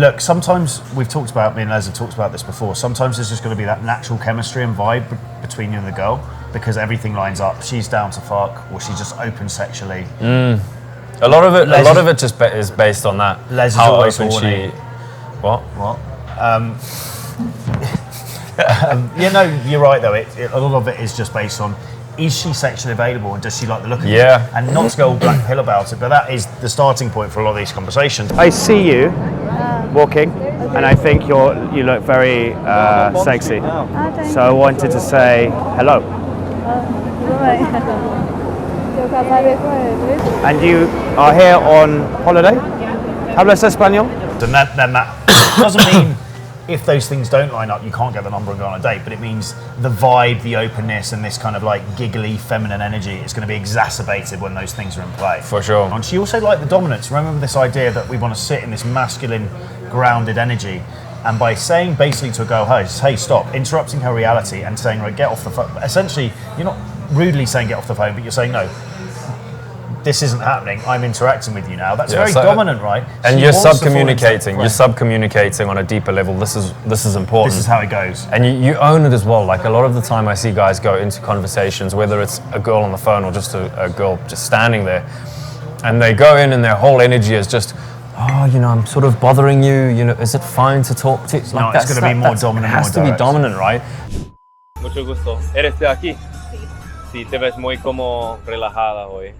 Look, sometimes we've talked about, me and Les have talked about this before, sometimes there's just going to be that natural chemistry and vibe between you and the girl because everything lines up. She's down to fuck or she's just open sexually. A lot of it just is based on that. Les is how always open horny. What? You know, you're right though. A lot of it is just based on, is she sexually available and does she like the look of you? And not to go all black pill about it, but that is the starting point for a lot of these conversations. I see you walking, and I think you look very sexy. So I wanted to say hello. And you are here on holiday? ¿Hablas español? And then that doesn't mean if those things don't line up, you can't get the number and go on a date, but it means the vibe, the openness, and this kind of like giggly feminine energy is going to be exacerbated when those things are in play. For sure. And she also liked the dominance. Remember this idea that we want to sit in this masculine, grounded energy, and by saying basically to a girl, hey, stop, interrupting her reality and saying, right, get off the phone. Essentially, you're not rudely saying get off the phone, but you're saying, no, this isn't happening, I'm interacting with you now. That's very dominant, right? And you're sub-communicating. You're sub-communicating on a deeper level. This is important. This is how it goes. And you own it as well. Like a lot of the time I see guys go into conversations, whether it's a girl on the phone or just a girl just standing there, and they go in and their whole energy is just, I'm sort of bothering you, is it fine to talk to you? Like, no, it's going to be more dominant. It has to be dominant, right? Mucho gusto. ¿Eres de aquí? Sí, te ves muy como relajada hoy.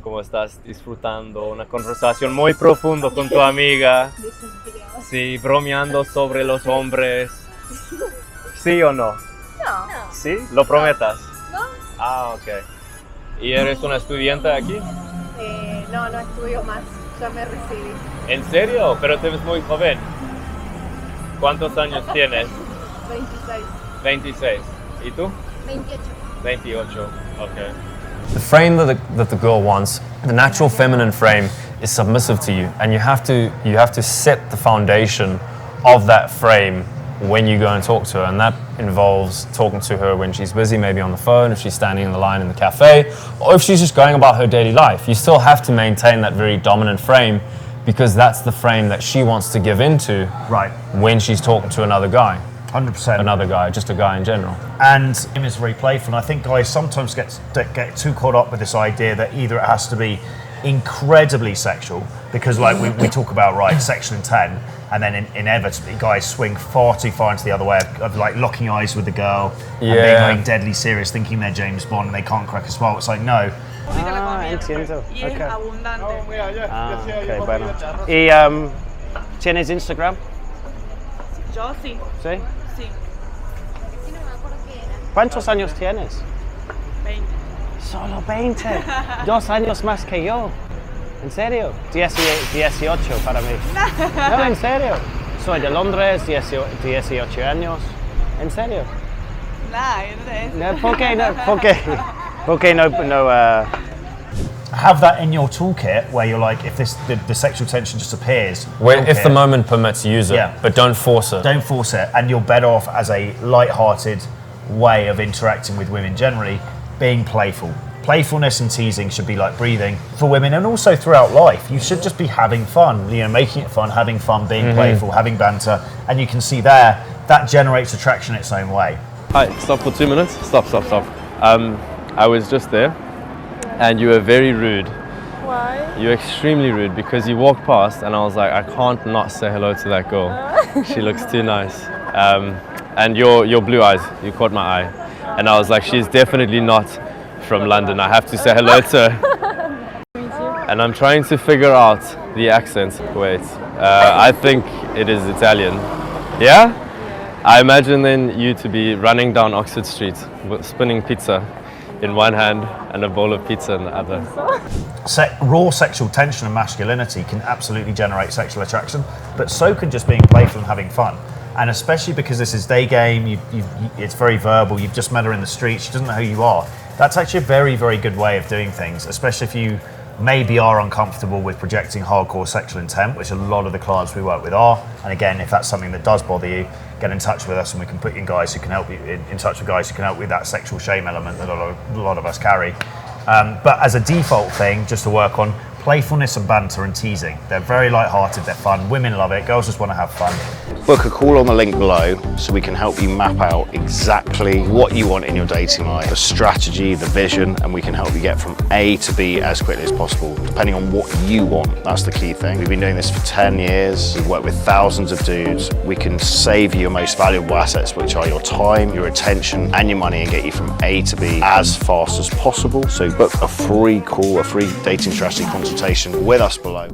Como estás disfrutando una conversación muy profunda con tu amiga. Sí, bromeando sobre los hombres. ¿Sí o no? No. ¿Sí? ¿Lo prometas? No. Ah, ok. ¿Y eres una estudiante aquí? No estudio más. Ya me recibí. ¿En serio? Pero te ves muy joven. ¿Cuántos años tienes? 26. 26. ¿Y tú? 28. 28. Ok. The frame that the girl wants, the natural feminine frame, is submissive to you, and you have to set the foundation of that frame when you go and talk to her, and that involves talking to her when she's busy, maybe on the phone, if she's standing in the line in the cafe, or if she's just going about her daily life. You still have to maintain that very dominant frame because that's the frame that she wants to give into when she's talking to another guy. 100%. Another guy, just a guy in general. And him is very playful. And I think guys sometimes get too caught up with this idea that either it has to be incredibly sexual, because like we talk about, sexual intent, and then inevitably guys swing far too far into the other way of like locking eyes with the girl and being like deadly serious, thinking they're James Bond and they can't crack a smile. It's like, no. Entiendo. Y es abundante. Okay, bueno. ¿Y tienes Instagram? Yo sí. ¿Sí? Sí. ¿Cuántos años tienes? 20. Solo 20. 2 años más que yo. ¿En serio? 18 para mí. No, en serio. Soy de Londres, 18 años. ¿En serio? No, ¿Por qué no? ¿Por qué no? Have that in your toolkit where you're like, if the sexual tension just appears. If the moment permits, use it, but don't force it. Don't force it, and you're better off as a light-hearted way of interacting with women generally, being playful. Playfulness and teasing should be like breathing for women, and also throughout life. You should just be having fun, making it fun, having fun, being playful, having banter, and you can see there, that generates attraction its own way. Hi, stop for 2 minutes. Stop. I was just there. And you were very rude. Why? You were extremely rude because you walked past and I was like, I can't not say hello to that girl. She looks too nice. And your blue eyes, you caught my eye. And I was like, she's definitely not from London. I have to say hello to her. And I'm trying to figure out the accent. Wait, I think it is Italian. Yeah? I imagine then you to be running down Oxford Street, spinning pizza in one hand and a bowl of pizza in the other. Raw sexual tension and masculinity can absolutely generate sexual attraction, but so can just being playful and having fun. And especially because this is day game, it's very verbal, you've just met her in the street, she doesn't know who you are. That's actually a very, very good way of doing things, especially if you maybe are uncomfortable with projecting hardcore sexual intent, which a lot of the clients we work with are. And again, if that's something that does bother you, get in touch with us and we can put you in guys who can help you in touch with guys who can help with that sexual shame element that a lot of us carry. But as a default thing, just to work on, playfulness and banter and teasing. They're very light-hearted, they're fun. Women love it, girls just want to have fun. Book a call on the link below so we can help you map out exactly what you want in your dating life, the strategy, the vision, and we can help you get from A to B as quickly as possible, depending on what you want. That's the key thing. We've been doing this for 10 years. We've worked with thousands of dudes. We can save you your most valuable assets, which are your time, your attention, and your money, and get you from A to B as fast as possible. So book a free call, a free dating strategy consultation with us below.